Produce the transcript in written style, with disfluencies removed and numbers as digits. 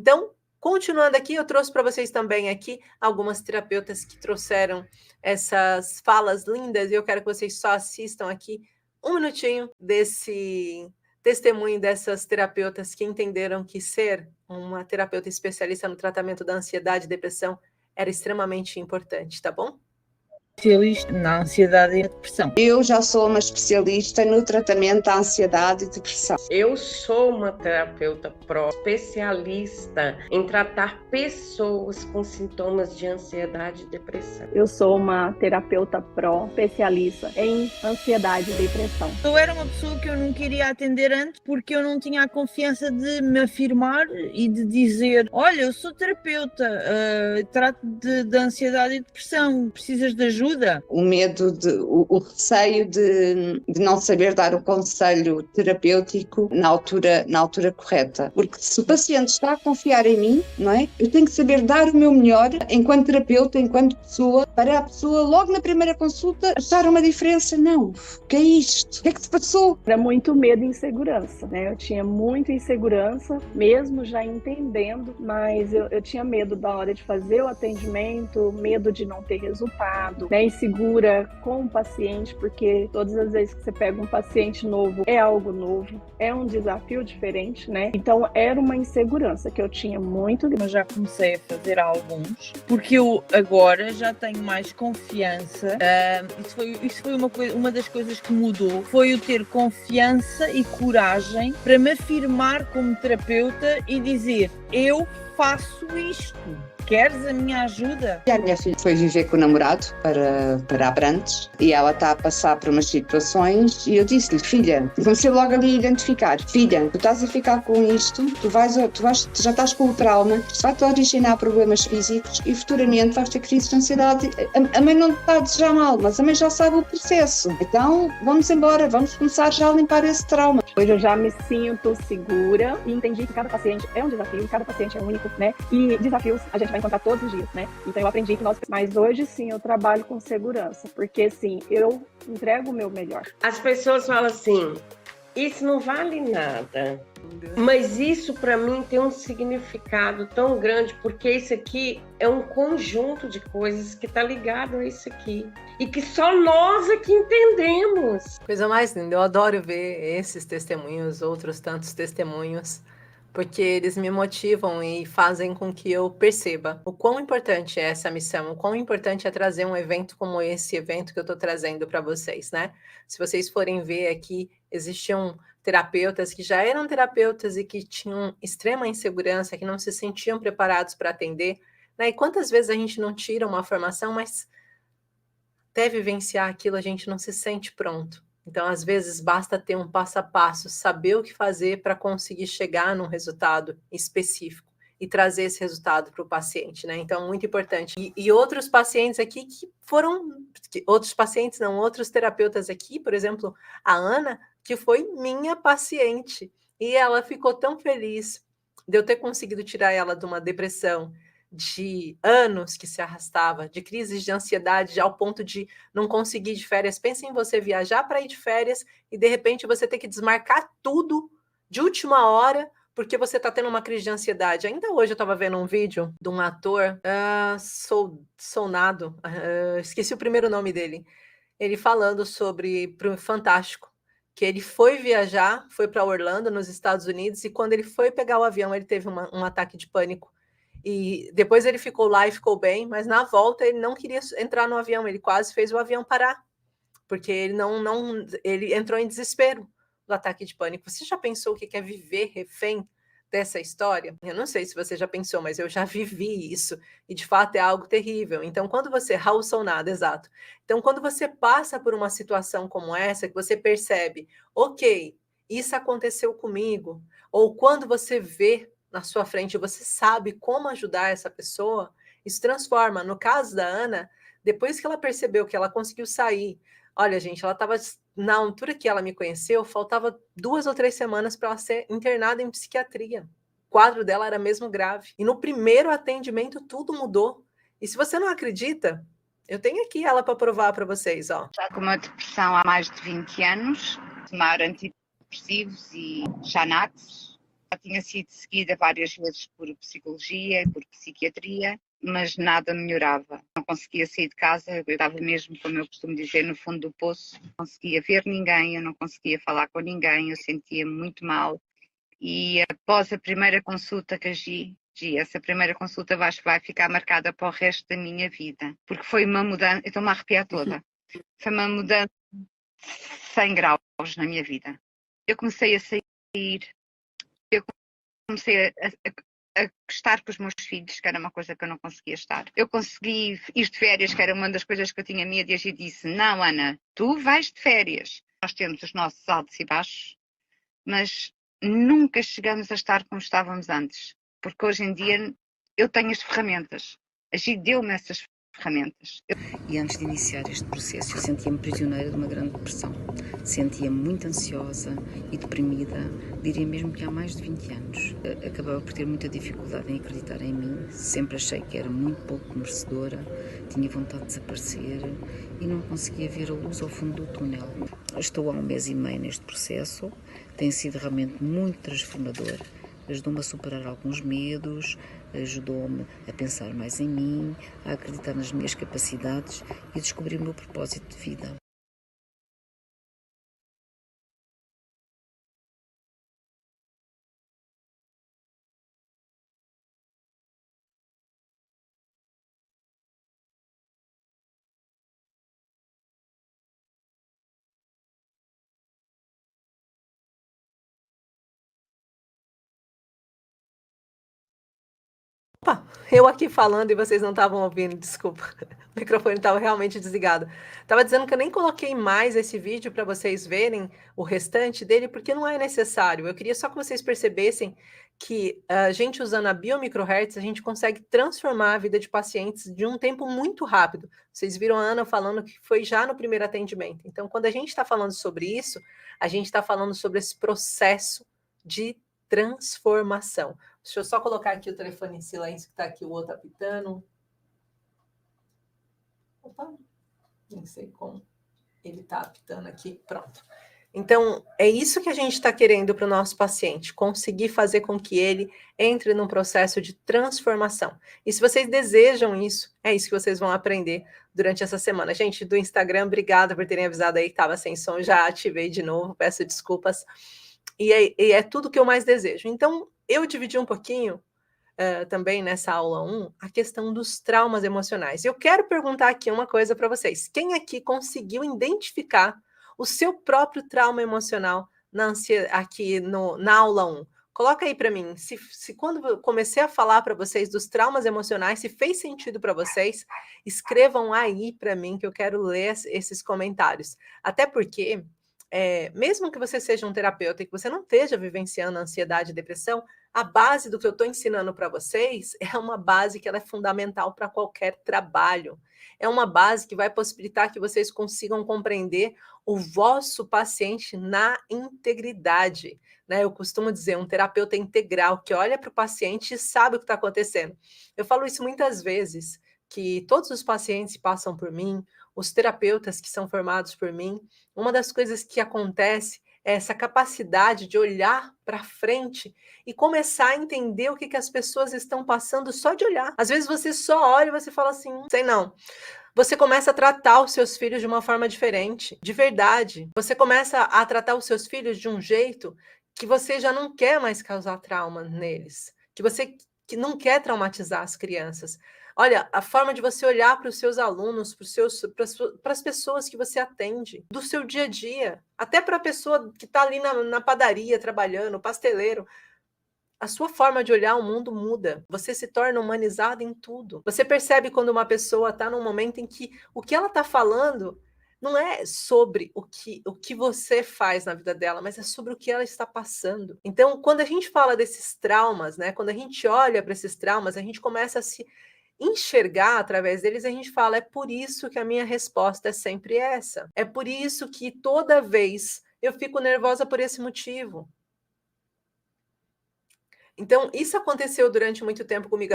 Então, continuando aqui, eu trouxe para vocês também aqui algumas terapeutas que trouxeram essas falas lindas, e eu quero que vocês só assistam aqui um minutinho desse testemunho dessas terapeutas que entenderam que ser uma terapeuta especialista no tratamento da ansiedade e depressão era extremamente importante, tá bom? Especialista na ansiedade e depressão. Eu já sou uma especialista no tratamento da ansiedade e depressão. Eu sou uma terapeuta especialista em tratar pessoas com sintomas de ansiedade e depressão. Eu sou uma terapeuta especialista em ansiedade e depressão. Eu era uma pessoa que eu não queria atender antes porque eu não tinha a confiança de me afirmar e de dizer: olha, eu sou terapeuta, trato de ansiedade e depressão, precisas de ajuda? O medo, o receio de não saber dar o conselho terapêutico na altura correta. Porque se o paciente está a confiar em mim, não é? Eu tenho que saber dar o meu melhor enquanto terapeuta, enquanto pessoa, para a pessoa logo na primeira consulta achar uma diferença. Não, o que é isto? O que é que se passou? Era muito medo e insegurança, né? Eu tinha muita insegurança, mesmo já entendendo, mas eu tinha medo da hora de fazer o atendimento, medo de não ter resultado, né? Insegura com o paciente, porque todas as vezes que você pega um paciente novo, é algo novo, é um desafio diferente, né? Então era uma insegurança que eu tinha muito. Mas já comecei a fazer alguns, porque eu agora já tenho mais confiança. Isso foi uma das coisas que mudou, foi o ter confiança e coragem para me afirmar como terapeuta e dizer: eu faço isto. Queres a minha ajuda? A minha filha foi viver com o namorado para Abrantes e ela está a passar por umas situações e eu disse-lhe: filha, comecei logo ali a identificar: filha, tu estás a ficar com isto, já estás com o trauma, isto vai-te originar problemas físicos e futuramente vais ter crise de ansiedade. A mãe não te está a desejar mal, mas a mãe já sabe o processo. Então vamos embora, vamos começar já a limpar esse trauma. Hoje eu já me sinto segura e entendi que cada paciente é um desafio, cada paciente é único, né? E desafios a gente vai encontrar todos os dias, né? Então eu aprendi que mas hoje sim eu trabalho com segurança, porque sim, eu entrego o meu melhor. As pessoas falam assim: isso não vale nada. Mas isso para mim tem um significado tão grande, porque isso aqui é um conjunto de coisas que está ligado a isso aqui e que só nós aqui entendemos. Coisa mais linda, eu adoro ver esses testemunhos, outros tantos testemunhos, porque eles me motivam e fazem com que eu perceba o quão importante é essa missão, o quão importante é trazer um evento como esse evento que eu estou trazendo para vocês, né? Se vocês forem ver aqui, existiam terapeutas que já eram terapeutas e que tinham extrema insegurança, que não se sentiam preparados para atender, né? E quantas vezes a gente não tira uma formação, mas até vivenciar aquilo a gente não se sente pronto. Então, às vezes, basta ter um passo a passo, saber o que fazer para conseguir chegar num resultado específico e trazer esse resultado para o paciente, né? Então, muito importante. E outros pacientes aqui outros terapeutas aqui, por exemplo, a Ana, que foi minha paciente, e ela ficou tão feliz de eu ter conseguido tirar ela de uma depressão de anos que se arrastava, de crises de ansiedade, ao ponto de não conseguir ir de férias. Pensa em você viajar para ir de férias e, de repente, você ter que desmarcar tudo de última hora porque você está tendo uma crise de ansiedade. Ainda hoje eu estava vendo um vídeo de um ator, Soldado, esqueci o primeiro nome dele, ele falando sobre Fantástico, que ele foi viajar, foi para Orlando, nos Estados Unidos, e quando ele foi pegar o avião, ele teve um ataque de pânico. E depois ele ficou lá e ficou bem, mas na volta ele não queria entrar no avião, ele quase fez o avião parar, porque ele ele entrou em desespero do ataque de pânico. Você já pensou o que é viver refém dessa história? Eu não sei se você já pensou, mas eu já vivi isso, e de fato é algo terrível. Então, quando você... Raul Sonado, exato. Então, quando você passa por uma situação como essa, que você percebe, ok, isso aconteceu comigo, ou quando você vê na sua frente, você sabe como ajudar essa pessoa, isso transforma. No caso da Ana, depois que ela percebeu que ela conseguiu sair, olha, gente, ela estava, na altura que ela me conheceu, faltava 2 ou 3 semanas para ela ser internada em psiquiatria. O quadro dela era mesmo grave. E no primeiro atendimento, tudo mudou. E se você não acredita, eu tenho aqui ela para provar para vocês, ó. Já com uma depressão há mais de 20 anos, tomar antidepressivos e Xanax, tinha sido seguida várias vezes por psicologia, por psiquiatria, mas nada melhorava. Não conseguia sair de casa, eu estava mesmo, como eu costumo dizer, no fundo do poço. Não conseguia ver ninguém, eu não conseguia falar com ninguém, eu sentia muito mal. E após a primeira consulta que essa primeira consulta vai ficar marcada para o resto da minha vida, porque foi uma mudança, eu estou-me a arrepiar toda, foi uma mudança de 100 graus na minha vida. Eu comecei a sair, eu comecei a estar com os meus filhos, que era uma coisa que eu não conseguia estar. Eu consegui ir de férias, que era uma das coisas que eu tinha medo, e eu disse, não, Ana, tu vais de férias. Nós temos os nossos altos e baixos, mas nunca chegamos a estar como estávamos antes, porque hoje em dia eu tenho as ferramentas, a Gi deu-me essas ferramentas. E antes de iniciar este processo, eu sentia-me prisioneira de uma grande depressão. Sentia-me muito ansiosa e deprimida, diria mesmo que há mais de 20 anos. Acabava por ter muita dificuldade em acreditar em mim, sempre achei que era muito pouco merecedora, tinha vontade de desaparecer e não conseguia ver a luz ao fundo do túnel. Estou há 1 mês e meio neste processo, tem sido realmente muito transformador. Ajudou-me a superar alguns medos, ajudou-me a pensar mais em mim, a acreditar nas minhas capacidades e a descobrir o meu propósito de vida. Opa, eu aqui falando e vocês não estavam ouvindo, desculpa. O microfone estava realmente desligado. Estava dizendo que eu nem coloquei mais esse vídeo para vocês verem o restante dele, porque não é necessário. Eu queria só que vocês percebessem que a gente usando a biomicrohertz, a gente consegue transformar a vida de pacientes de um tempo muito rápido. Vocês viram a Ana falando que foi já no primeiro atendimento. Então, quando a gente está falando sobre isso, a gente está falando sobre esse processo de transformação. Deixa eu só colocar aqui o telefone em silêncio, que está aqui o outro apitando. Opa, nem sei como ele está apitando aqui. Pronto. Então, é isso que a gente está querendo para o nosso paciente, conseguir fazer com que ele entre num processo de transformação. E se vocês desejam isso, é isso que vocês vão aprender durante essa semana. Gente, do Instagram, obrigada por terem avisado aí que estava sem som, já ativei de novo, peço desculpas. E é tudo que eu mais desejo. Então, eu dividi um pouquinho também nessa aula 1 a questão dos traumas emocionais. Eu quero perguntar aqui uma coisa para vocês. Quem aqui conseguiu identificar o seu próprio trauma emocional aqui na aula 1? Coloca aí para mim, se quando eu comecei a falar para vocês dos traumas emocionais, se fez sentido para vocês, escrevam aí para mim que eu quero ler esses comentários. Até porque mesmo que você seja um terapeuta e que você não esteja vivenciando ansiedade e depressão, a base do que eu estou ensinando para vocês é uma base que ela é fundamental para qualquer trabalho. É uma base que vai possibilitar que vocês consigam compreender o vosso paciente na integridade. Né? Eu costumo dizer, um terapeuta integral que olha para o paciente e sabe o que está acontecendo. Eu falo isso muitas vezes, que todos os pacientes passam por mim, os terapeutas que são formados por mim, uma das coisas que acontece é essa capacidade de olhar para frente e começar a entender o que as pessoas estão passando só de olhar. Às vezes você só olha e você fala assim, sei não. Você começa a tratar os seus filhos de uma forma diferente, de verdade. Você começa a tratar os seus filhos de um jeito que você já não quer mais causar trauma neles, que não quer traumatizar as crianças. Olha, a forma de você olhar para os seus alunos, para as pessoas que você atende, do seu dia a dia, até para a pessoa que está ali na padaria trabalhando, pasteleiro, a sua forma de olhar o mundo muda. Você se torna humanizado em tudo. Você percebe quando uma pessoa está num momento em que o que ela está falando não é sobre o que você faz na vida dela, mas é sobre o que ela está passando. Então, quando a gente fala desses traumas, né, quando a gente olha para esses traumas, a gente começa a se enxergar através deles, a gente fala, é por isso que a minha resposta é sempre essa. É por isso que toda vez eu fico nervosa por esse motivo. Então, isso aconteceu durante muito tempo comigo.